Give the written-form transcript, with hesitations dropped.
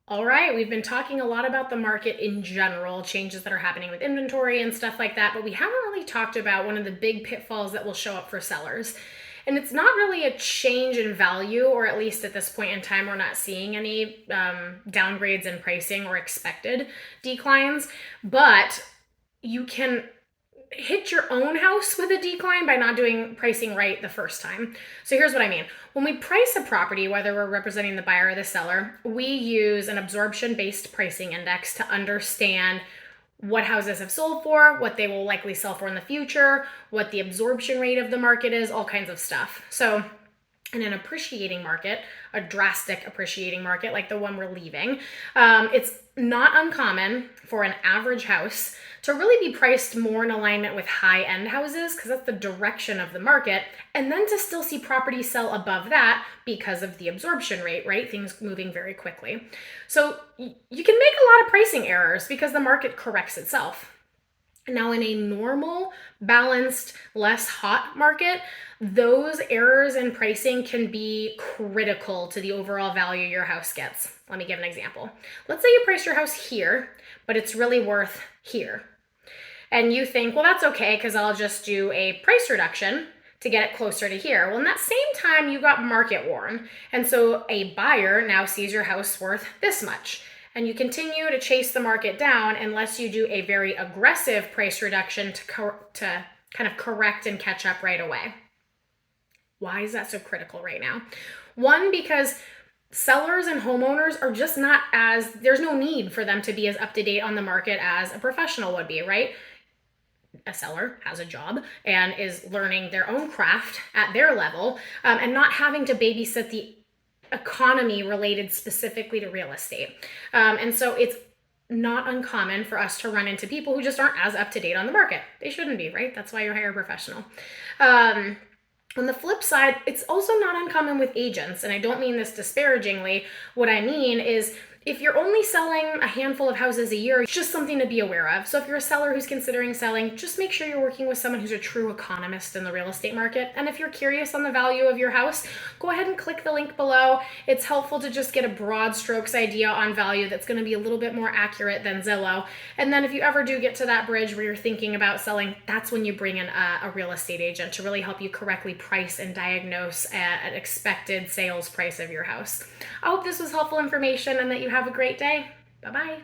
All right, we've been talking a lot about the market in general, changes that are happening with inventory and stuff like that, but we haven't really talked about one of the big pitfalls that will show up for sellers. And it's not really a change in value, or at least at this point in time, we're not seeing any downgrades in pricing or expected declines, but you can hit your own house with a decline by not doing pricing right the first time. So here's what I mean. When we price a property, whether we're representing the buyer or the seller, we use an absorption-based pricing index to understand what houses have sold for, what they will likely sell for in the future, what the absorption rate of the market is, all kinds of stuff. So in an appreciating market, a drastic appreciating market like the one we're leaving, it's not uncommon for an average house to really be priced more in alignment with high-end houses because that's the direction of the market, and then to still see properties sell above that because of the absorption rate, right? Things moving very quickly. So you can make a lot of pricing errors because the market corrects itself. Now, in a normal, balanced, less hot market, those errors in pricing can be critical to the overall value your house gets. Let me give an example. Let's say you price your house here, but it's really worth here. And you think, well, that's okay because I'll just do a price reduction to get it closer to here. Well, in that same time, you got market worn. And so a buyer now sees your house worth this much. And you continue to chase the market down unless you do a very aggressive price reduction to kind of correct and catch up right away. Why is that so critical right now? One, because sellers and homeowners are just not there's no need for them to be as up to date on the market as a professional would be, right? A seller has a job and is learning their own craft at their level, and not having to babysit the economy related specifically to real estate. And so it's not uncommon for us to run into people who just aren't as up to date on the market. They shouldn't be, right? That's why you hire a professional. On the flip side, it's also not uncommon with agents, and I don't mean this disparagingly. What I mean is if you're only selling a handful of houses a year, it's just something to be aware of. So if you're a seller who's considering selling, just make sure you're working with someone who's a true economist in the real estate market. And if you're curious on the value of your house, go ahead and click the link below. It's helpful to just get a broad strokes idea on value that's going to be a little bit more accurate than Zillow. And then if you ever do get to that bridge where you're thinking about selling, that's when you bring in a real estate agent to really help you correctly price and diagnose an expected sales price of your house. I hope this was helpful information and that you have a great day. Bye-bye.